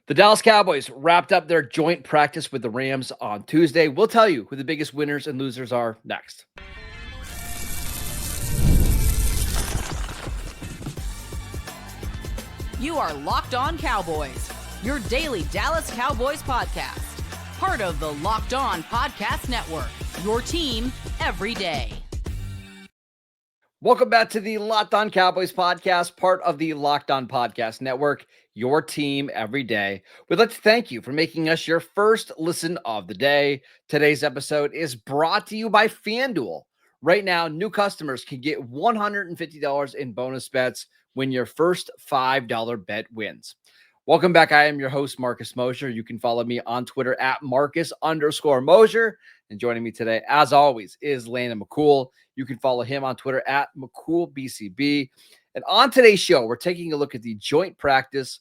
The Dallas Cowboys wrapped up their joint practice with the Rams on Tuesday. We'll tell you who the biggest winners and losers are next. You are Locked On Cowboys, your daily Dallas Cowboys podcast. Part of the Locked On Podcast Network, your team every day. Welcome back to the Locked On Cowboys podcast, part of the Locked On Podcast Network, your team every day. We'd like to thank you for making us your first listen of the day. Today's episode is brought to you by FanDuel. Right now, new customers can get $150 in bonus bets when your first $5 bet wins. Welcome back. I am your host, Marcus Mosher. You can follow me on Twitter at Marcus_Mosher. And joining me today, as always, is Landon McCool. You can follow him on Twitter at McCoolBCB. And on today's show, we're taking a look at the joint practice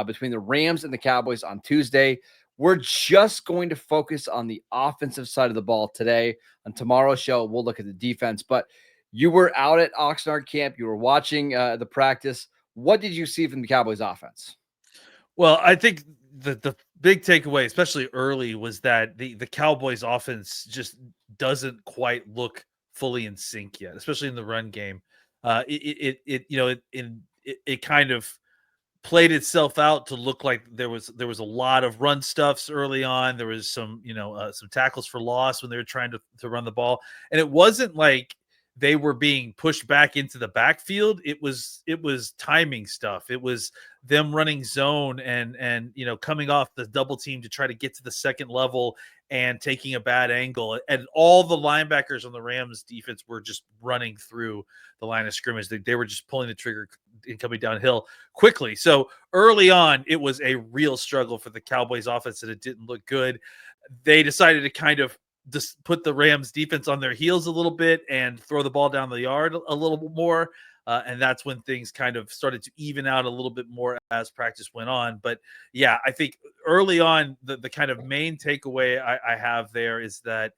between the Rams and the Cowboys on Tuesday. We're just going to focus on the offensive side of the ball today. On tomorrow's show, we'll look at the defense. But you were out at Oxnard camp. You were watching the practice. What did you see from the Cowboys offense? Well, I think the big takeaway, especially early, was that the Cowboys offense just doesn't quite look fully in sync yet, especially in the run game. It kind of played itself out to look like there was a lot of run stuffs early on. There was some tackles for loss when they were trying to run the ball, and it wasn't like they were being pushed back into the backfield. It was timing stuff. It was them running zone and coming off the double team to try to get to the second level and taking a bad angle. And all the linebackers on the Rams defense were just running through the line of scrimmage. They were just pulling the trigger and coming downhill quickly. So early on, it was a real struggle for the Cowboys offense, and it didn't look good. They decided to kind of just put the Rams defense on their heels a little bit and throw the ball down the yard a little bit more. And that's when things kind of started to even out a little bit more as practice went on. But yeah, I think early on, the kind of main takeaway I have there is that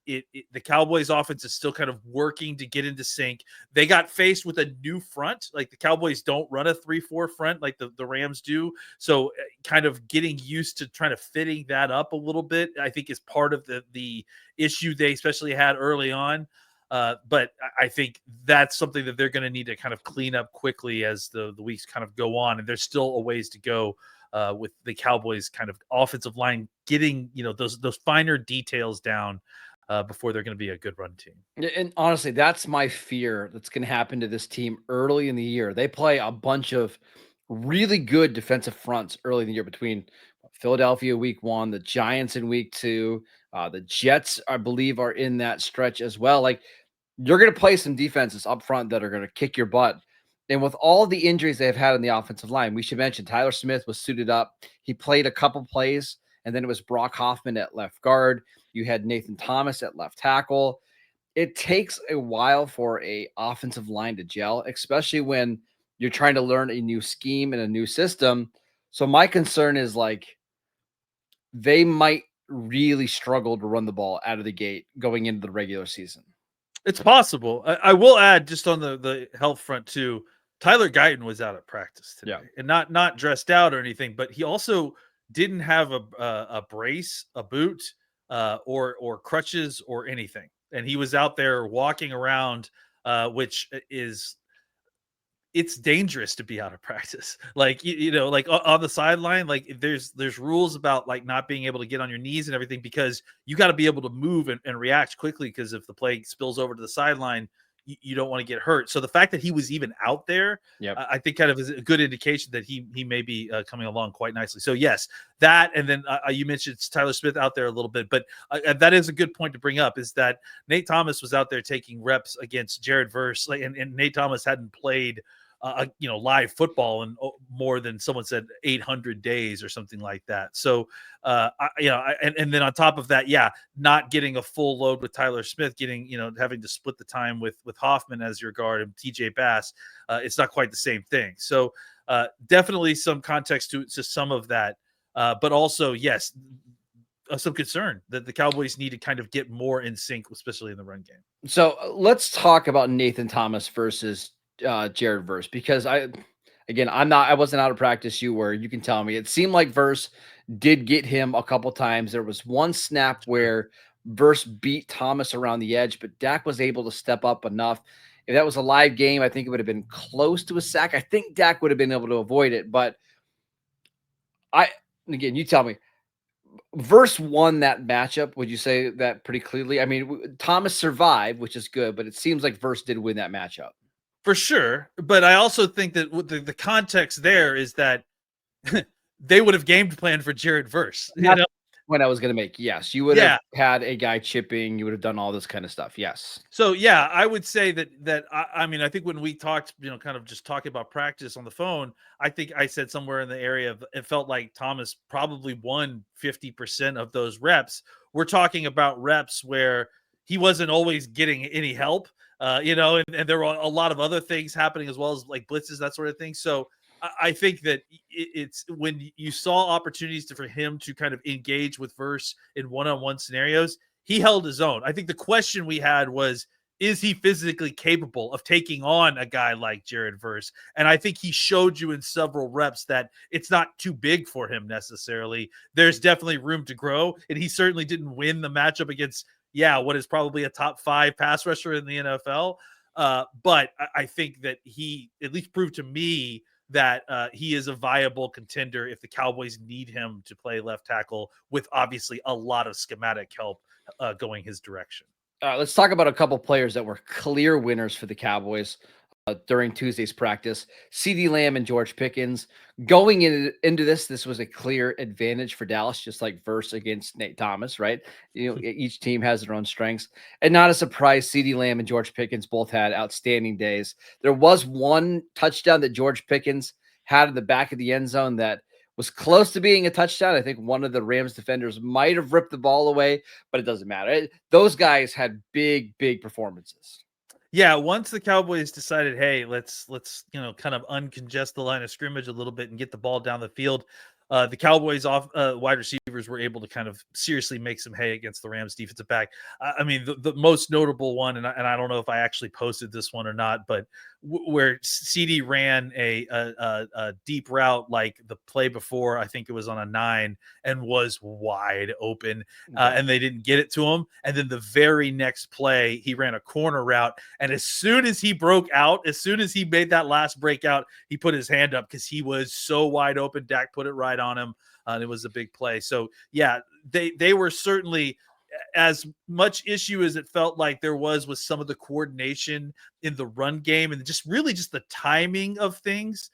the Cowboys offense is still kind of working to get into sync. They got faced with a new front. Like the Cowboys don't run a 3-4 front like the Rams do. So kind of getting used to trying to fitting that up a little bit, I think is part of the issue they especially had early on. But I think that's something that they're going to need to kind of clean up quickly as the weeks kind of go on. And there's still a ways to go with the Cowboys kind of offensive line getting, those finer details down before they're going to be a good run team. And honestly, that's my fear that's going to happen to this team early in the year. They play a bunch of really good defensive fronts early in the year between Philadelphia week 1, the Giants in week 2, the Jets, I believe, are in that stretch as well. Like, you're going to play some defenses up front that are going to kick your butt. And with all the injuries they've had in the offensive line, we should mention Tyler Smith was suited up. He played a couple plays, and then it was Brock Hoffman at left guard. You had Nathan Thomas at left tackle. It takes a while for a offensive line to gel, especially when you're trying to learn a new scheme and a new system. So my concern is they might really struggle to run the ball out of the gate going into the regular season. It's possible. I will add, just on the health front too, Tyler Guyton was out at practice today, and not dressed out or anything, but he also didn't have a brace, a boot, or crutches or anything. And he was out there walking around, which it's dangerous to be out of practice. Like, like on the sideline, like there's rules about like not being able to get on your knees and everything, because you got to be able to move and react quickly. Because if the play spills over to the sideline, you don't want to get hurt. So the fact that he was even out there, I think kind of is a good indication that he may be coming along quite nicely. So yes, that, and then you mentioned Tyler Smith out there a little bit, but that is a good point to bring up, is that Nate Thomas was out there taking reps against Jared Verse, and Nate Thomas hadn't played live football in more than, someone said, 800 days or something like that. So, and then on top of that, not getting a full load with Tyler Smith, having to split the time with Hoffman as your guard and TJ Bass, it's not quite the same thing. So, definitely some context to some of that, but also, yes, some concern that the Cowboys need to kind of get more in sync, especially in the run game. So let's talk about Nathan Thomas versus Jared Verse, because Again, I wasn't out of practice. You were. You can tell me. It seemed like Verse did get him a couple times. There was one snap where Verse beat Thomas around the edge, but Dak was able to step up enough. If that was a live game, I think it would have been close to a sack. I think Dak would have been able to avoid it, but I again, you tell me. Verse won that matchup. Would you say that pretty clearly? I mean, Thomas survived, which is good, but it seems like Verse did win that matchup. For sure. But I also think that the context there is that they would have game planned for Jared Verse. You know? When I was going to make, yes, you would have had a guy chipping. You would have done all this kind of stuff. Yes. So yeah, I would say that I mean, I think when we talked, kind of just talking about practice on the phone, I think I said somewhere in the area of it felt like Thomas probably won 50% of those reps. We're talking about reps where he wasn't always getting any help, and there were a lot of other things happening as well as like blitzes, that sort of thing. So I think that it's when you saw opportunities for him to kind of engage with Verse in one-on-one scenarios, he held his own. I think the question we had was, is he physically capable of taking on a guy like Jared Verse? And I think he showed you in several reps that it's not too big for him necessarily. There's definitely room to grow, and he certainly didn't win the matchup against, what is probably a top 5 pass rusher in the NFL. But I think that he at least proved to me that he is a viable contender if the Cowboys need him to play left tackle, with obviously a lot of schematic help going his direction. Let's talk about a couple players that were clear winners for the Cowboys during Tuesday's practice. CeeDee Lamb and George Pickens. Going into this was a clear advantage for Dallas, just like Verse against Nate Thomas, right? Each team has their own strengths. And not a surprise, CeeDee Lamb and George Pickens both had outstanding days. There was one touchdown that George Pickens had in the back of the end zone that was close to being a touchdown. I think one of the Rams defenders might have ripped the ball away, but it doesn't matter. Those guys had big performances. Yeah, once the Cowboys decided, hey, let's kind of uncongest the line of scrimmage a little bit and get the ball down the field, the Cowboys wide receivers were able to kind of seriously make some hay against the Rams defensive back. I mean, the most notable one, and I don't know if I actually posted this one or not, but where CeeDee ran a deep route like the play before, I think it was on a 9, and was wide open, and they didn't get it to him. And then the very next play, he ran a corner route, and as soon as he broke out, as soon as he made that last breakout, he put his hand up because he was so wide open. Dak put it right on him, and it was a big play. So yeah, they were certainly, as much issue as it felt like there was with some of the coordination in the run game and just the timing of things,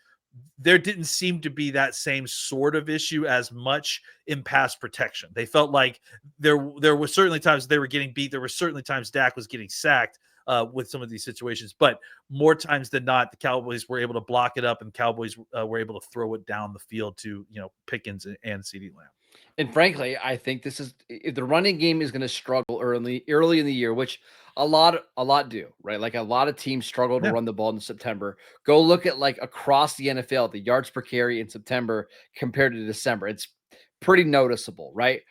there didn't seem to be that same sort of issue as much in pass protection. They felt like there were certainly times they were getting beat. There were certainly times Dak was getting sacked with some of these situations, but more times than not, the Cowboys were able to block it up, and Cowboys were able to throw it down the field to Pickens and CeeDee Lamb. And frankly, I think this is, if the running game is going to struggle early in the year, which a lot do, right? Like a lot of teams struggle to run the ball in September. Go look at like across the NFL, the yards per carry in September compared to December. It's pretty noticeable, right?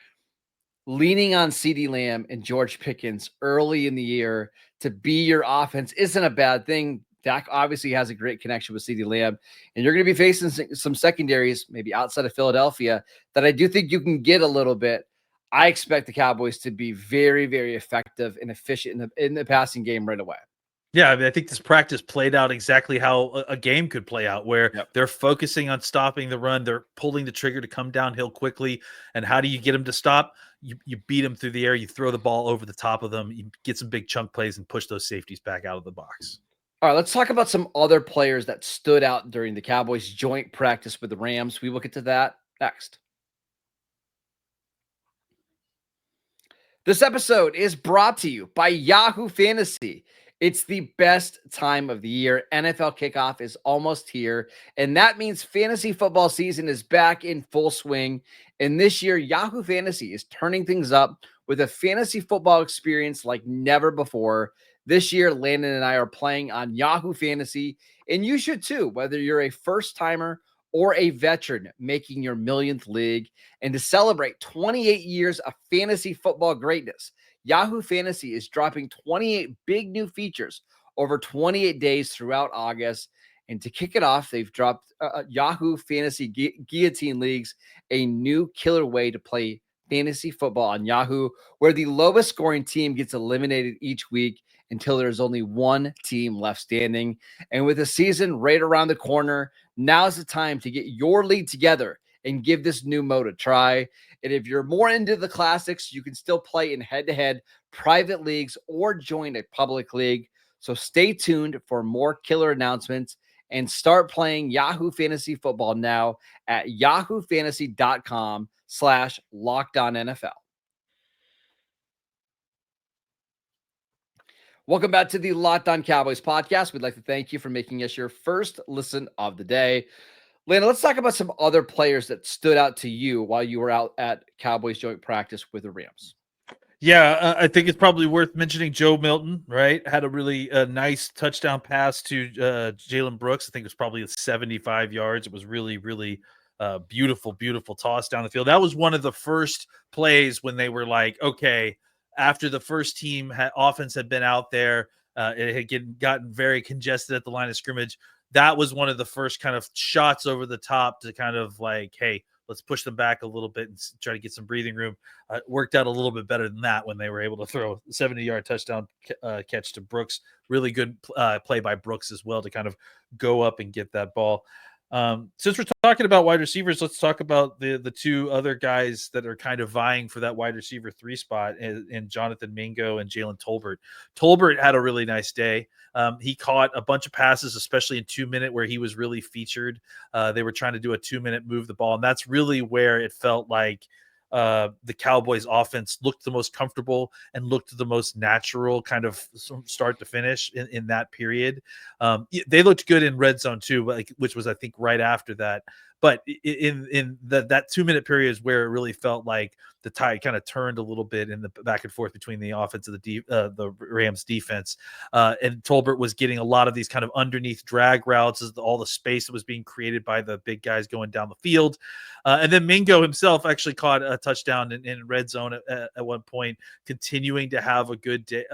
Leaning on CeeDee Lamb and George Pickens early in the year to be your offense isn't a bad thing. Dak obviously has a great connection with CeeDee Lamb, and you're going to be facing some secondaries, maybe outside of Philadelphia, that I do think you can get a little bit. I expect the Cowboys to be very effective and efficient in the passing game right away. Yeah, I mean, I think this practice played out exactly how a game could play out, where they're focusing on stopping the run. They're pulling the trigger to come downhill quickly. And how do you get them to stop? You beat them through the air. You throw the ball over the top of them. You get some big chunk plays and push those safeties back out of the box. All right, let's talk about some other players that stood out during the Cowboys joint practice with the Rams. We will get to that next. This episode is brought to you by Yahoo Fantasy. It's the best time of the year. NFL kickoff is almost here, and that means fantasy football season is back in full swing. And this year, Yahoo Fantasy is turning things up with a fantasy football experience like never before. This year, Landon and I are playing on Yahoo Fantasy, and you should too, whether you're a first-timer or a veteran making your millionth league. And to celebrate 28 years of fantasy football greatness, Yahoo Fantasy is dropping 28 big new features over 28 days throughout August. And to kick it off, they've dropped Yahoo Fantasy Guillotine Leagues, a new killer way to play fantasy football on Yahoo, where the lowest scoring team gets eliminated each week until there's only one team left standing. And with the season right around the corner, now's the time to get your league together and give this new mode a try. And if you're more into the classics, you can still play in head-to-head private leagues or join a public league. So stay tuned for more killer announcements and start playing Yahoo Fantasy Football now at yahoofantasy.com/LockedOnNFL. Welcome back to the Locked On Cowboys podcast. We'd like to thank you for making us your first listen of the day. Lana, let's talk about some other players that stood out to you while you were out at Cowboys joint practice with the Rams. Yeah, I think it's probably worth mentioning Joe Milton, right? Had a really nice touchdown pass to Jalen Brooks. I think it was probably 75 yards. It was really, really beautiful toss down the field. That was one of the first plays when they were like, okay, after the first team offense had been out there, it had gotten very congested at the line of scrimmage. That was one of the first kind of shots over the top to kind of like, hey, let's push them back a little bit and try to get some breathing room. Worked out a little bit better than that when they were able to throw a 70-yard touchdown catch to Brooks. Really good play by Brooks as well to kind of go up and get that ball. Since we're talking about wide receivers, let's talk about the two other guys that are kind of vying for that wide receiver 3 spot in Jonathan Mingo and Jalen Tolbert. Tolbert had a really nice day. He caught a bunch of passes, especially in 2-minute, where he was really featured. They were trying to do a 2-minute move the ball, and that's really where it felt like the Cowboys offense looked the most comfortable and looked the most natural kind of start to finish in that period. They looked good in red zone too, which was, I think, right after that. But in that 2-minute period is where it really felt like the tide kind of turned a little bit in the back and forth between the offense of the Rams defense. And Tolbert was getting a lot of these kind of underneath drag routes as all the space that was being created by the big guys going down the field. And then Mingo himself actually caught a touchdown in red zone at one point, continuing to have a good day,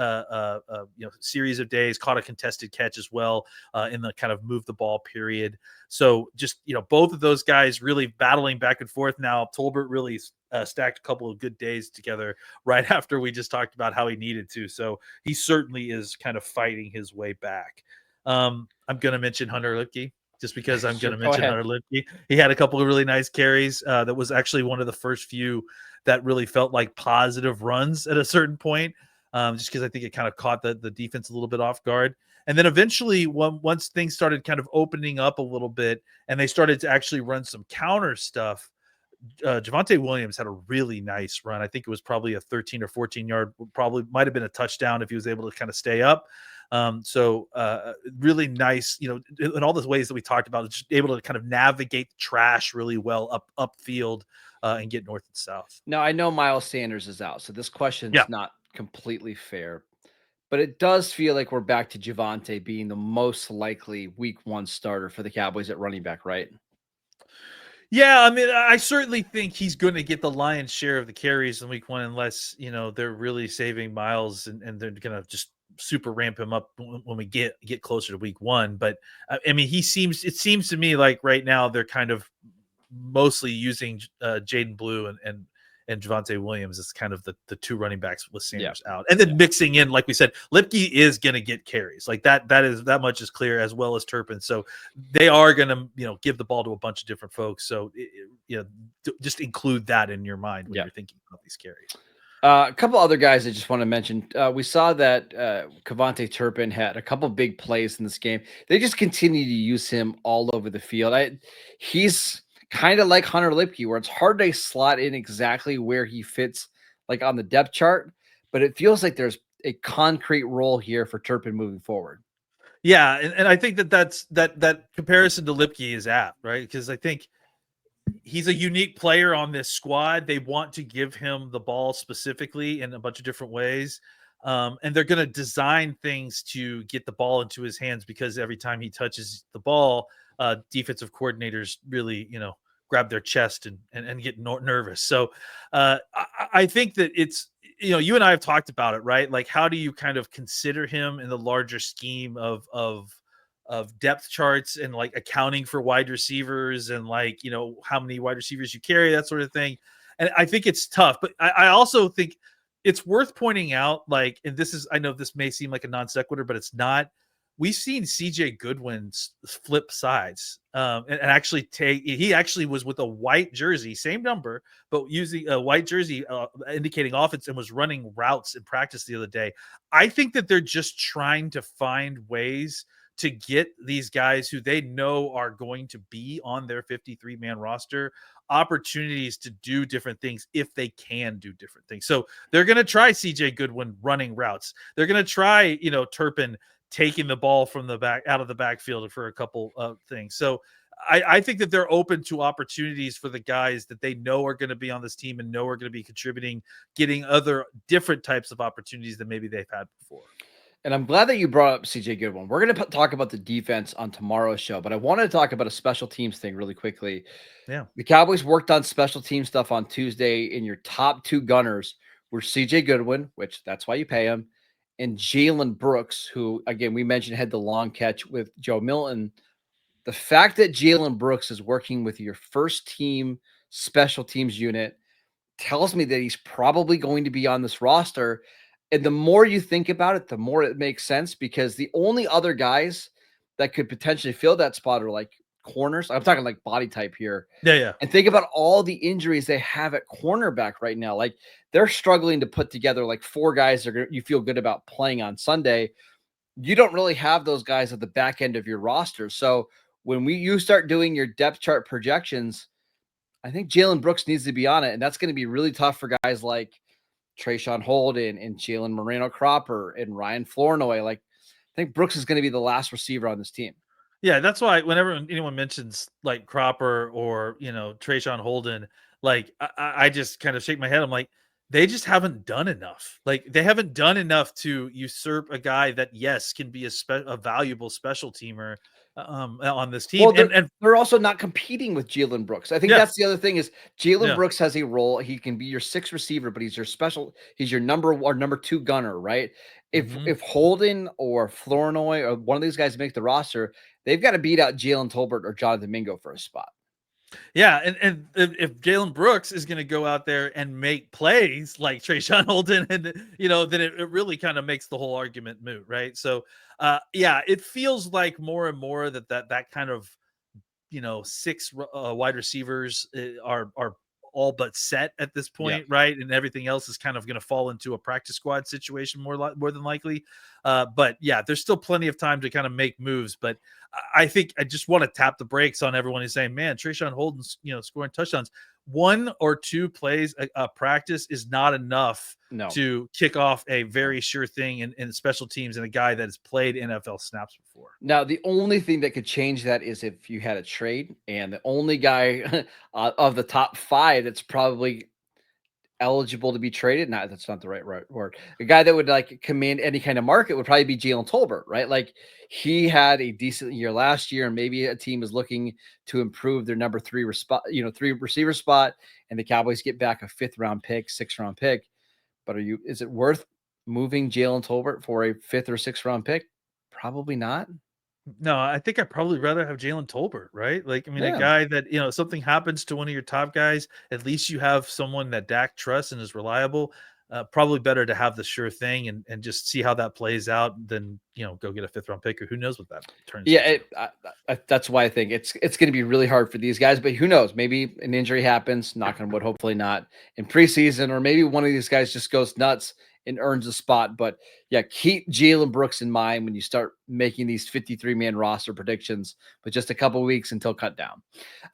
series of days, caught a contested catch as well in the kind of move the ball period. So just, both of those guys really battling back and forth. Now Tolbert really stacked a couple of good days together right after we just talked about how he needed to. So he certainly is kind of fighting his way back. I'm going to mention Hunter Lipke just because I'm going to mention Hunter Lipke. He had a couple of really nice carries. That was actually one of the first few that really felt like positive runs at a certain point, just because I think it kind of caught the defense a little bit off guard. And then eventually, once things started kind of opening up a little bit and they started to actually run some counter stuff, Javonte Williams had a really nice run. I think it was probably a 13 or 14-yard, probably might have been a touchdown if he was able to kind of stay up. So really nice, in all those ways that we talked about, just able to kind of navigate the trash really well upfield and get north and south. Now, I know Miles Sanders is out, so this question's not completely fair, but it does feel like we're back to Javonte being the most likely week 1 starter for the Cowboys at running back, right? Yeah, I mean, I certainly think he's going to get the lion's share of the carries in week 1, unless, they're really saving Miles and they're going to just super ramp him up when we get closer to week 1. But I mean, it seems to me like right now they're kind of mostly using Jaden Blue and Javonte Williams as kind of the two running backs with Sanders out. And then mixing in, like we said, Lipke is going to get carries. Like that much is clear, as well as Turpin. So they are going to, give the ball to a bunch of different folks. So, just include that in your mind when you're thinking about these carries. A couple other guys I just want to mention. We saw that Kevontae Turpin had a couple big plays in this game. They just continue to use him all over the field. He's kind of like Hunter Lipke, where it's hard to slot in exactly where he fits, like on the depth chart, but it feels like there's a concrete role here for Turpin moving forward. Yeah, and I think that comparison to Lipke is apt, right? Because I think he's a unique player on this squad. They want to give him the ball specifically in a bunch of different ways. And they're going to design things to get the ball into his hands, because every time he touches the ball, defensive coordinators really, grab their chest and get nervous. So I think that it's, you and I have talked about it, right? Like, how do you kind of consider him in the larger scheme of depth charts and like accounting for wide receivers and like, you know, how many wide receivers you carry, that sort of thing. And I think it's tough, but I also think it's worth pointing out, like, and this is, I know this may seem like a non sequitur, but it's not. We've seen CJ Goodwin flip sides, and actually he actually was with a white jersey, same number, but using a white jersey, indicating offense, and was running routes in practice the other day. I think that they're just trying to find ways to get these guys who they know are going to be on their 53-man roster opportunities to do different things if they can do different things. So they're going to try CJ Goodwin running routes. They're going to try, you know, Turpin taking the ball from the back out of the backfield for a couple of things. So I think that they're open to opportunities for the guys that they know are going to be on this team and know are going to be contributing, getting other different types of opportunities than maybe they've had before. And I'm glad that you brought up CJ Goodwin. We're going to talk about the defense on tomorrow's show, but I wanted to talk about a special teams thing really quickly. Yeah. The Cowboys worked on special team stuff on Tuesday, and your top two gunners were CJ Goodwin, which that's why you pay him, and Jalen Brooks, who, again, we mentioned had the long catch with Joe Milton. The fact that Jalen Brooks is working with your first team special teams unit tells me that he's probably going to be on this roster. And the more you think about it, the more it makes sense, because the only other guys that could potentially fill that spot are like corners. I'm talking like body type here. Yeah. And think about all the injuries they have at cornerback right now. Like, they're struggling to put together like four guys that you feel good about playing on Sunday. You don't really have those guys at the back end of your roster. So when you start doing your depth chart projections, I think Jalen Brooks needs to be on it. And that's going to be really tough for guys like Trayshawn Holden and Jalen Moreno-Cropper and Ryan Flournoy. Like, I think Brooks is going to be the last receiver on this team. Yeah, that's why whenever anyone mentions like Cropper or, you know, Trayshawn Holden, like I just kind of shake my head. I'm like, they just haven't done enough. Like, they haven't done enough to usurp a guy that, yes, can be a valuable special teamer on this team. Well, And they're also not competing with Jalen Brooks. I think that's the other thing is Jalen Brooks has a role. He can be your sixth receiver, but he's your number one or number two gunner, right? If Holden or Flournoy or one of these guys make the roster, they've got to beat out Jalen Tolbert or Jonathan Mingo for a spot. Yeah, and if Jalen Brooks is going to go out there and make plays like Trayshawn Holden, and you know, then it really kind of makes the whole argument moot, right? So, yeah, it feels like more and more that kind of, you know, six wide receivers are all but set at this point, right? And everything else is kind of going to fall into a practice squad situation more than likely. But yeah, there's still plenty of time to kind of make moves. But I think I just want to tap the brakes on everyone who's saying, man, Trayshawn Holden's, you know, scoring touchdowns. One or two plays a practice is not enough to kick off a very sure thing in special teams and a guy that has played NFL snaps before. Now, the only thing that could change that is if you had a trade, and the only guy of the top five that's probably eligible to be traded. That's not the right word. A guy that would like command any kind of market would probably be Jalen Tolbert, right? Like, he had a decent year last year, and maybe a team is looking to improve their number three receiver spot, and the Cowboys get back a 5th round pick, 6th round pick. But is it worth moving Jalen Tolbert for a 5th or 6th round pick? Probably not. No, I think I'd probably rather have Jalen Tolbert, right? Like, I mean, a guy that, you know, something happens to one of your top guys, at least you have someone that Dak trusts and is reliable. Probably better to have the sure thing and just see how that plays out than, you know, go get a 5th round pick, or who knows what that turns into. Yeah, that's why I think it's going to be really hard for these guys, but who knows? Maybe an injury happens, knock on wood, hopefully not in preseason, or maybe one of these guys just goes nuts and earns a spot. But yeah, keep Jalen Brooks in mind when you start making these 53-man roster predictions, but just a couple weeks until cut down.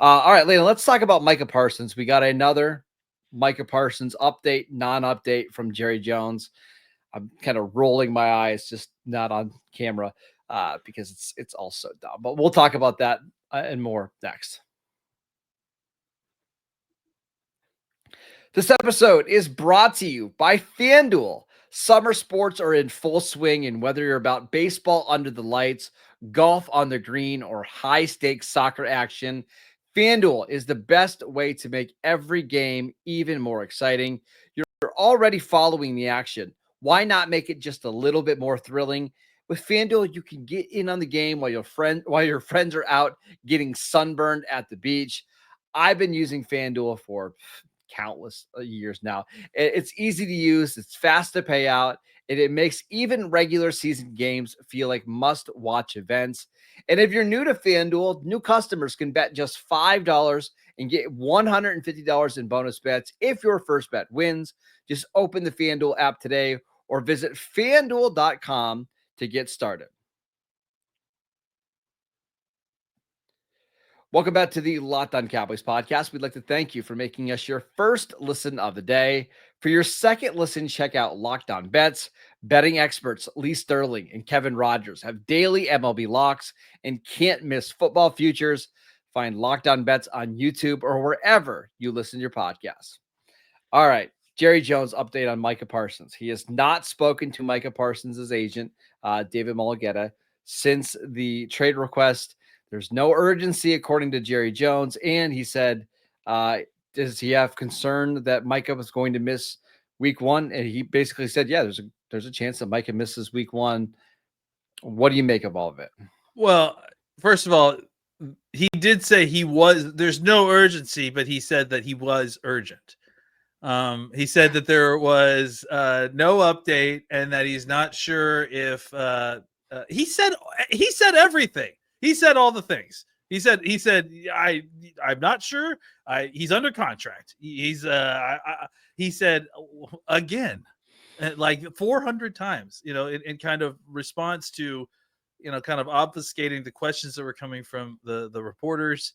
All right, Layla, let's talk about Micah Parsons. We got another Micah Parsons update, non-update from Jerry Jones. I'm kind of rolling my eyes, just not on camera, because it's all so dumb. But we'll talk about that and more next. This episode is brought to you by FanDuel. Summer sports are in full swing, and whether you're about baseball under the lights, golf on the green, or high-stakes soccer action, FanDuel is the best way to make every game even more exciting. You're already following the action. Why not make it just a little bit more thrilling With FanDuel, you can get in on the game while your friends are out getting sunburned at the beach. I've been using FanDuel for countless years now. It's easy to use, it's fast to pay out, and it makes even regular season games feel like must-watch events. And if you're new to FanDuel, new customers can bet just $5 and get $150 in bonus bets if your first bet wins. Just open the FanDuel app today or visit FanDuel.com to get started. Welcome back to the Locked On Cowboys podcast. We'd like to thank you for making us your first listen of the day. For your second listen, check out Locked On Bets. Betting experts Lee Sterling and Kevin Rogers have daily MLB locks and can't miss football futures. Find Locked On Bets on YouTube or wherever you listen to your podcasts. All right, Jerry Jones update on Micah Parsons. He has not spoken to Micah Parsons' agent, David Mulugheta, since the trade request. There's no urgency, according to Jerry Jones. And he said, does he have concern that Micah was going to miss week one? And he basically said, yeah, there's a chance that Micah misses week one. What do you make of all of it? Well, first of all, he did say there's no urgency, but he said that he was urgent. He said that there was no update and that he's not sure if he said everything. He said all the things. He said I'm not sure. He's under contract. He said again, like 400 times, in kind of response to, kind of obfuscating the questions that were coming from the reporters.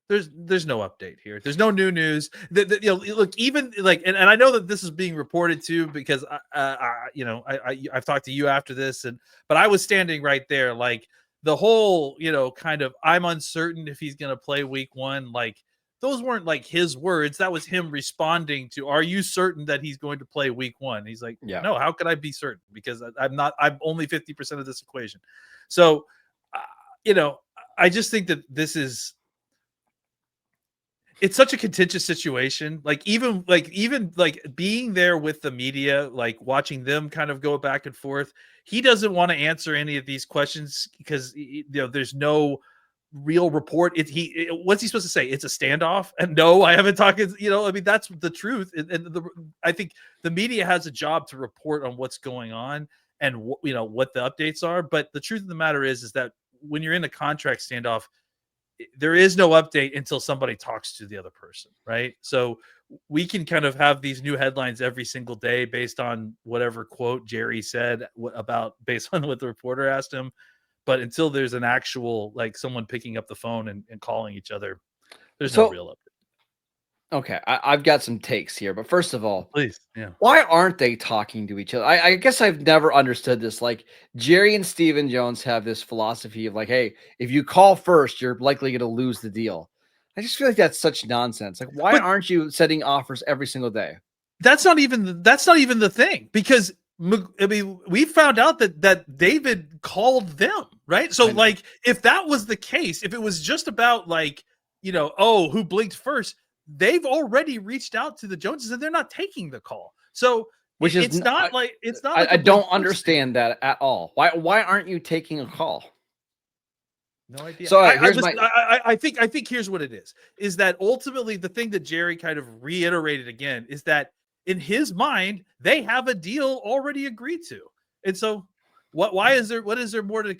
There's no update here. There's no new news. Look, even like, and I know that this is being reported too because I've talked to you after this, but I was standing right there, like the whole, kind of, I'm uncertain if he's going to play week one. Like those weren't like his words. That was him responding to, are you certain that he's going to play week one? He's like, yeah. No, how could I be certain? Because I'm only 50% of this equation. So, I just think that it's such a contentious situation. Like even being there with the media, like watching them kind of go back and forth. He doesn't want to answer any of these questions because there's no real report. What's he supposed to say? It's a standoff. And no, I haven't talked. That's the truth. I think the media has a job to report on what's going on and what the updates are. But the truth of the matter is that when you're in a contract standoff, there is no update until somebody talks to the other person, right? So we can kind of have these new headlines every single day based on whatever quote Jerry said based on what the reporter asked him. But until there's an actual, like someone picking up the phone and calling each other, there's no real update. Okay, I've got some takes here, but first of all, Please, yeah. Why aren't they talking to each other? I guess I've never understood this. Like Jerry and Stephen Jones have this philosophy of like, hey, if you call first, you're likely going to lose the deal. I just feel like that's such nonsense. Like, why aren't you setting offers every single day? That's not even the thing, because we found out that David called them, right? So like, if that was the case, if it was just about like, who blinked first, they've already reached out to the Joneses and they're not taking the call. So it's not like I don't understand that at all. Why aren't you taking a call? No idea. So I think here's what it is that ultimately the thing that Jerry kind of reiterated again is that in his mind, they have a deal already agreed to. And so what is there more to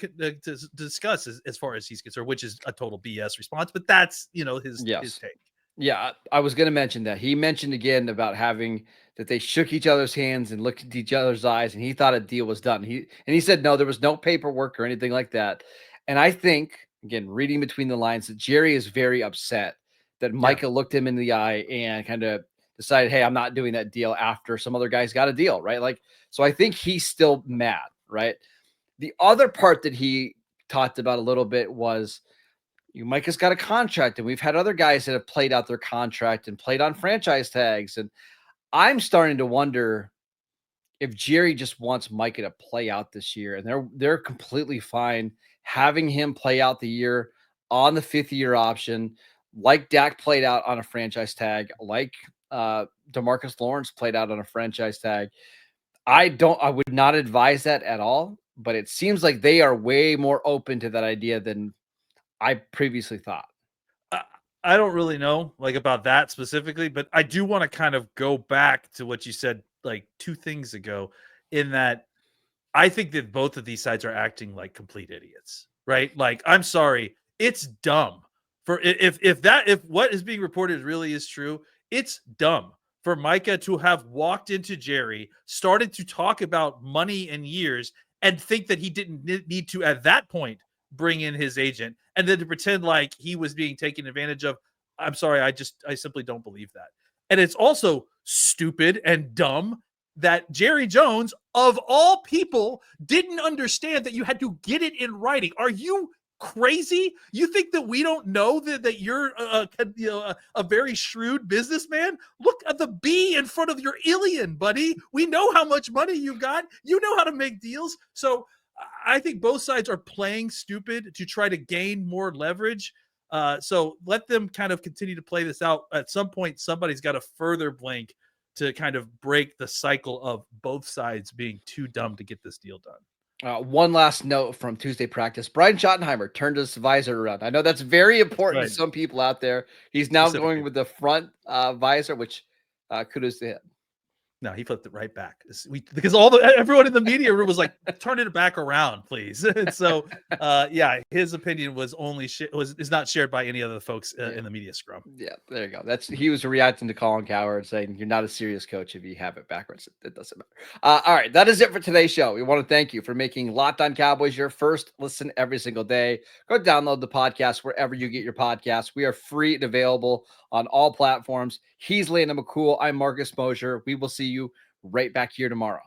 discuss as far as he's concerned, which is a total BS response, but that's, his take. Yeah, I was going to mention that. He mentioned again about that they shook each other's hands and looked into each other's eyes, and he thought a deal was done. He said, no, there was no paperwork or anything like that. And I think, again, reading between the lines, that Jerry is very upset that Micah looked him in the eye and kind of decided, hey, I'm not doing that deal after some other guys got a deal, right? Like, so I think he's still mad, right? The other part that he talked about a little bit was, Micah's got a contract, and we've had other guys that have played out their contract and played on franchise tags. And I'm starting to wonder if Jerry just wants Micah to play out this year, and they're completely fine having him play out the year on the 5th-year option, like Dak played out on a franchise tag, like DeMarcus Lawrence played out on a franchise tag. I would not advise that at all, but it seems like they are way more open to that idea than I previously thought. I, I don't really know like about that specifically, but I do want to kind of go back to what you said like 2 things ago, in that I think that both of these sides are acting like complete idiots, right? Like, I'm sorry, it's dumb for if what is being reported really is true, it's dumb for Micah to have walked into Jerry, started to talk about money and years, and think that he didn't need to at that point bring in his agent, and then to pretend like he was being taken advantage of. I'm sorry, I simply don't believe that. And it's also stupid and dumb that Jerry Jones, of all people, didn't understand that you had to get it in writing. Are you crazy? You think that we don't know that you're a very shrewd businessman? Look at the B in front of your Ilion, buddy. We know how much money you got. You know how to make deals. So I think both sides are playing stupid to try to gain more leverage. So let them kind of continue to play this out. At some point, somebody's got to further blink to kind of break the cycle of both sides being too dumb to get this deal done. One last note from Tuesday practice. Brian Schottenheimer turned his visor around. I know that's very important to some people out there. He's now going with the front visor, which kudos to him. No, he flipped it right back because everyone in the media room was like, "Turn it back around, please." And so, yeah, his opinion was is not shared by any other folks in the media scrum. Yeah, there you go. He was reacting to Colin Cowherd saying, "You're not a serious coach if you have it backwards. It doesn't matter." All right, that is it for today's show. We want to thank you for making Locked On Cowboys your first listen every single day. Go download the podcast wherever you get your podcasts. We are free and available on all platforms. He's Landon McCool. I'm Marcus Mosher. We will see you right back here tomorrow.